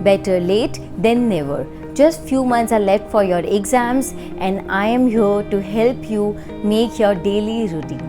Better late than never. Just few months are left for your exams, and I am here to help you make your daily routine.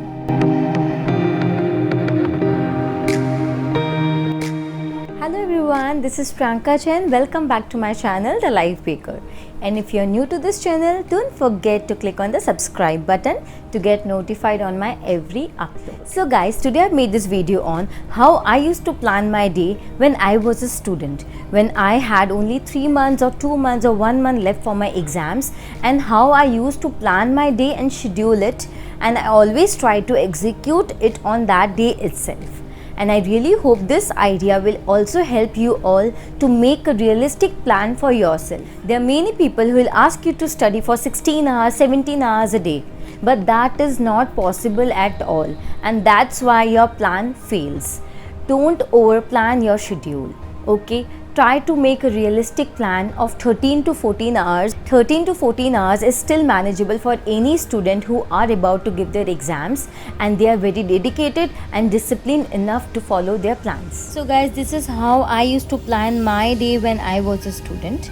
Hello everyone, this is Priyanka and welcome back to my channel, The Life Baker. And if you're new to this channel, don't forget to click on the subscribe button to get notified on my every upload. So guys, today I've made this video on how I used to plan my day when I was a student, when I had only 3 months or 2 months or 1 month left for my exams, and how I used to plan my day and schedule it, and I always try to execute it on that day itself. And I really hope this idea will also help you all to make a realistic plan for yourself. There are many people who will ask you to study for 16 hours, 17 hours a day, but that is not possible at all, and that's why your plan fails. Don't overplan your schedule, okay? Try to make a realistic plan of 13 to 14 hours. 13 to 14 hours is still manageable for any student who are about to give their exams and they are very dedicated and disciplined enough to follow their plans. So guys, this is how I used to plan my day when I was a student.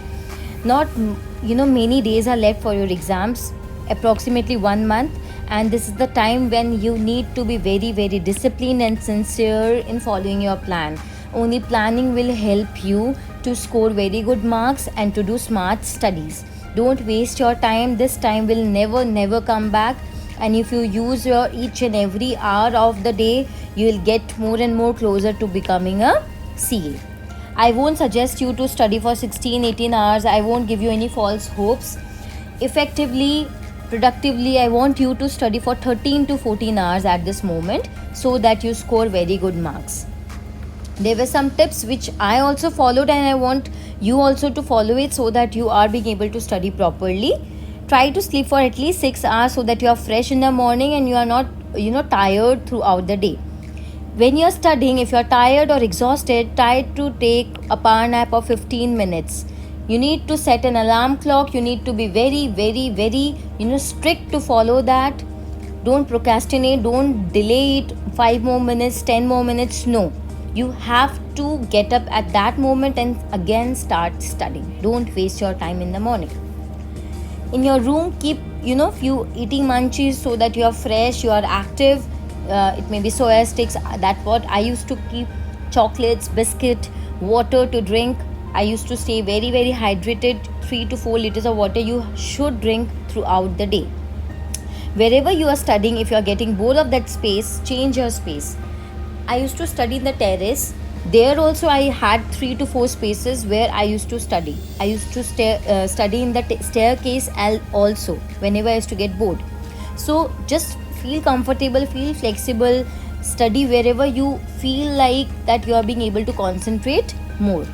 Not, many days are left for your exams, approximately 1 month, and this is the time when you need to be very, very disciplined and sincere in following your plan. Only planning will help you to score very good marks and to do smart studies. Don't waste your time. This time will never come back, and if you use your each and every hour of the day, you will get more and more closer to becoming a CA. I won't suggest you to study for 16-18 hours. I won't give you any false hopes. Effectively, productively, I want you to study for 13 to 14 hours at this moment so that you score very good marks. There were some tips which I also followed, and I want you also to follow it so that you are being able to study properly. Try to sleep for at least 6 hours so that you are fresh in the morning and you are not tired throughout the day. When you are studying, if you are tired or exhausted, try to take a power nap of 15 minutes. You need to set an alarm clock. You need to be very strict to follow that. Don't procrastinate. Don't delay it 5 more minutes, 10 more minutes. No. You have to get up at that moment and again start studying. Don't waste your time in the morning. In your room, keep few eating munchies so that you are fresh, you are active. It may be soya sticks. That's what I used to keep. Chocolates, biscuit, water to drink. I used to stay very, very hydrated. 3 to 4 liters of water you should drink throughout the day. Wherever you are studying, if you are getting bored of that space, change your space. I used to study in the terrace. There also I had 3 to 4 spaces where I used to study. I used to study in the staircase also whenever I used to get bored. So just feel comfortable, feel flexible, study wherever you feel like that you are being able to concentrate more.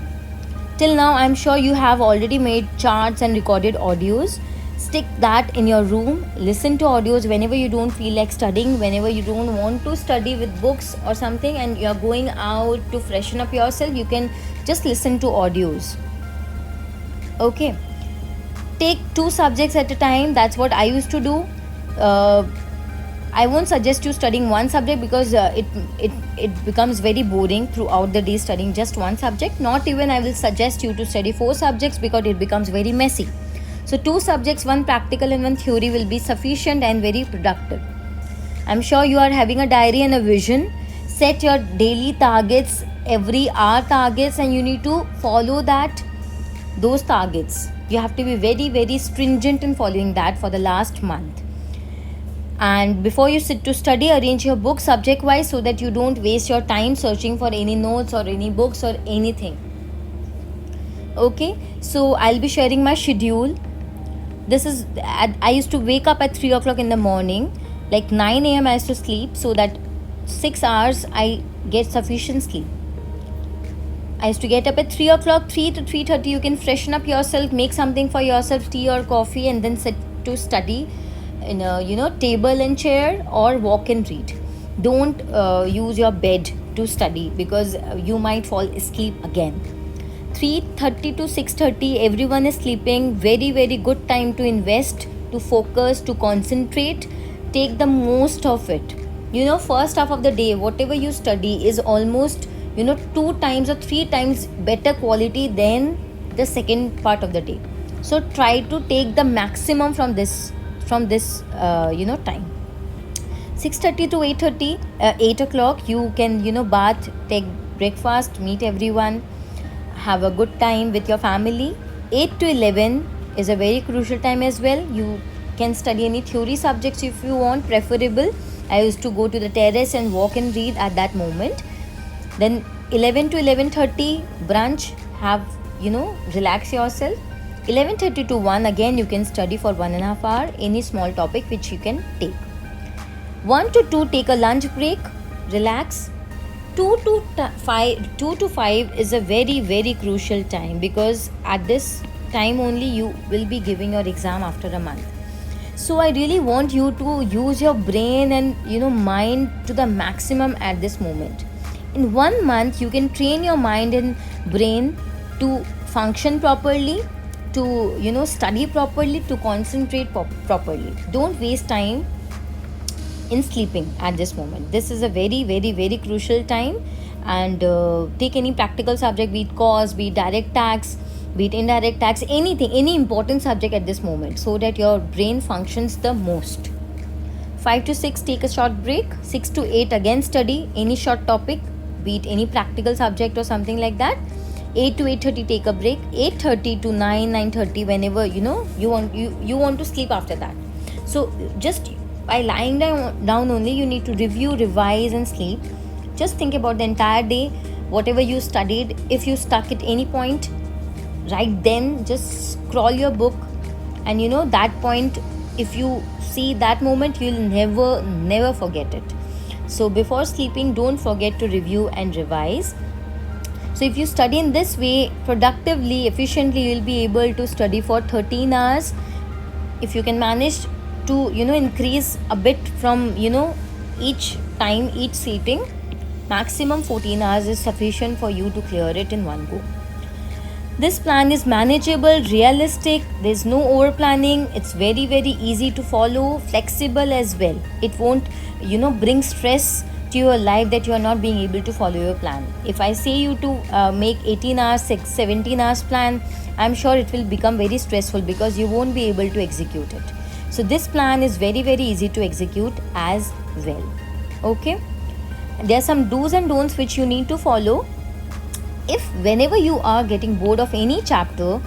Till now, I'm sure you have already made charts and recorded audios. Stick that in your room. Listen to audios whenever you don't feel like studying, whenever you don't want to study with books or something and you're going out to freshen up yourself, you can just listen to audios. Okay. Take 2 subjects at a time. That's what I used to do. I won't suggest you studying one subject because it becomes very boring throughout the day studying just one subject. Not even I will suggest you to study 4 subjects because it becomes very messy. So 2 subjects, 1 practical and 1 theory will be sufficient and very productive. I'm sure you are having a diary and a vision. Set your daily targets, every hour targets, and you need to follow those targets. You have to be very, very stringent in following that for the last month. And before you sit to study, arrange your book subject wise so that you don't waste your time searching for any notes or any books or anything. Okay, so I'll be sharing my schedule. I used to wake up at 3 o'clock in the morning. Like 9 a.m. I used to sleep so that 6 hours I get sufficient sleep. I used to get up at 3 o'clock, 3 to 3:30. You can freshen up yourself, make something for yourself, tea or coffee, and then sit to study in a table and chair, or walk and read. Don't use your bed to study because you might fall asleep again. 3:30 to 6:30 everyone is sleeping. Very, very good time to invest, to focus, to concentrate. Take the most of it. First half of the day, whatever you study is almost 2 times or 3 times better quality than the second part of the day. So try to take the maximum from this time. 6:30 to 8:30, 8 o'clock, you can bath, take breakfast, meet everyone, have a good time with your family. 8 to 11 is a very crucial time as well. You can study any theory subjects if you want, preferable. I used to go to the terrace and walk and read at that moment. Then 11 to 11:30, brunch, have relax yourself. 11:30 to 1, again you can study for 1.5 hours, any small topic which you can take. 1 to 2, take a lunch break, relax. 2 to 5 is a very, very crucial time, because at this time only you will be giving your exam after a month. So I really want you to use your brain and mind to the maximum at this moment. In 1 month you can train your mind and brain to function properly, to study properly, to concentrate properly. Don't waste time in sleeping at this moment. This is a very, very, very crucial time. And take any practical subject, be it cost, be it direct tax, be it indirect tax, anything, any important subject at this moment, so that your brain functions the most. 5 to 6, take a short break. 6 to 8, again study any short topic, be it any practical subject or something like that. 8 to 8:30, take a break. 8:30 to 9:30, whenever you want to sleep after that. So just by lying down only, you need to review, revise and sleep. Just think about the entire day, whatever you studied. If you stuck at any point, right then just scroll your book, and that point, if you see that moment, you'll never forget it. So before sleeping, don't forget to review and revise. So if you study in this way, productively, efficiently, you'll be able to study for 13 hours. If you can manage to increase a bit from each time, each seating, maximum 14 hours is sufficient for you to clear it in one go. This plan is manageable, realistic, there's no over planning, it's very, very easy to follow, flexible as well. It won't bring stress to your life that you are not being able to follow your plan. If I say you to make 18 hours, 17 hours plan, I'm sure it will become very stressful, because you won't be able to execute it. So this plan is very, very easy to execute as well. Okay, there are some do's and don'ts which you need to follow. If whenever you are getting bored of any chapter,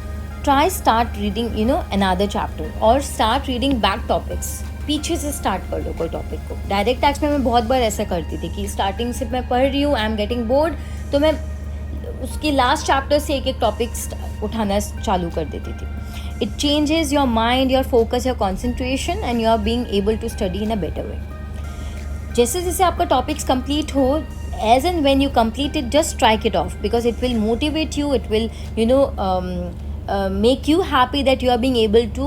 try start reading another chapter, or start reading back topics. पीछे से start कर दो कोई topic को. Direct tax में मैं बहुत बार ऐसा करती थी कि स्टार्टिंग से मैं पढ़ रही हूँ, आई एम गेटिंग बोर्ड, तो मैं उसकी लास्ट चैप्टर से एक टॉपिक उठाना चालू कर देती थी. It changes your mind, your focus, your concentration, and you are being able to study in a better way. जैसे जैसे आपका टॉपिक्स कंप्लीट हो, as and when you complete it, just strike it off, because it will motivate you, it will make you happy that you are being able to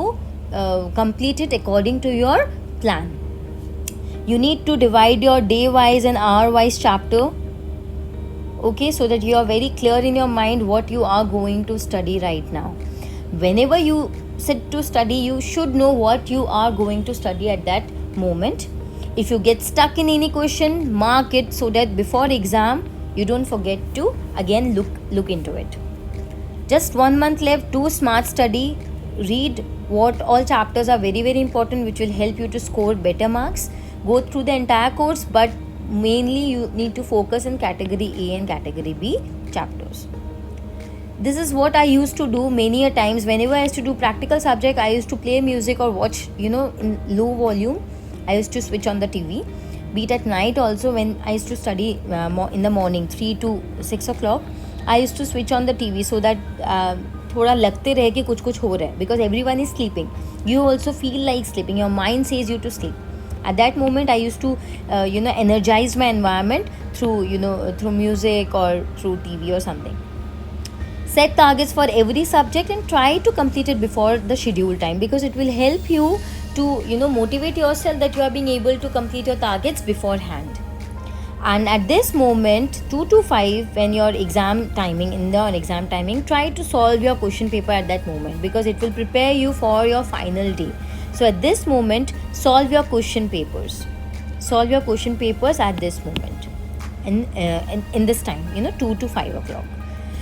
complete it according to your plan. You need to divide your day wise and hour wise chapter, okay, so that you are very clear in your mind what you are going to study right now. Whenever you sit to study, you should know what you are going to study at that moment. If you get stuck in any question, mark it, so that before exam you don't forget to again look into it. Just 1 month left. Do smart study. Read what all chapters are very, very important, which will help you to score better marks. Go through the entire course, but mainly you need to focus in category A and category B chapters. This is what I used to do many a times. Whenever I used to do practical subject, I used to play music or watch in low volume. I used to switch on the TV. Be it at night also, when I used to study in the morning 3 to 6 o'clock, I used to switch on the TV, so that थोड़ा लगते रहे कि कुछ हो रहा है, because everyone is sleeping. You also feel like sleeping. Your mind says you to sleep. At that moment, I used to energize my environment through music or through TV or something. Set targets for every subject and try to complete it before the scheduled time, because it will help you to motivate yourself that you are being able to complete your targets beforehand. And at this moment, 2 to 5, when your exam timing, try to solve your question paper at that moment, because it will prepare you for your final day. So at this moment, solve your question papers at this moment. in this time, 2 to 5 o'clock.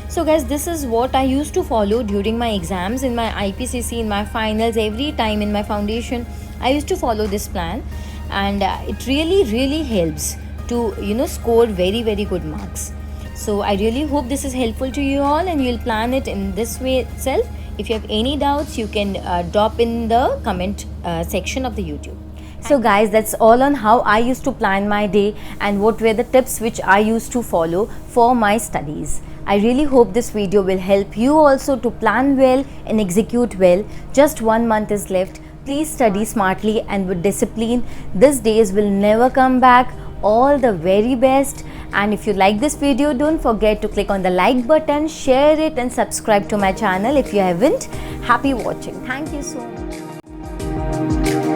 So guys, this is what I used to follow during my exams, in my IPCC, in my finals, every time in my foundation I used to follow this plan, and it really helps to score very good marks. So I really hope this is helpful to you all, and you'll plan it in this way itself. If you have any doubts, you can drop in the comment section of the YouTube. So guys, that's all on how I used to plan my day and what were the tips which I used to follow for my studies. I really hope this video will help you also to plan well and execute well. Just 1 month is left. Please study smartly and with discipline. These days will never come back. All the very best. And if you like this video, don't forget to click on the like button, share it and subscribe to my channel if you haven't. Happy watching. Thank you so much.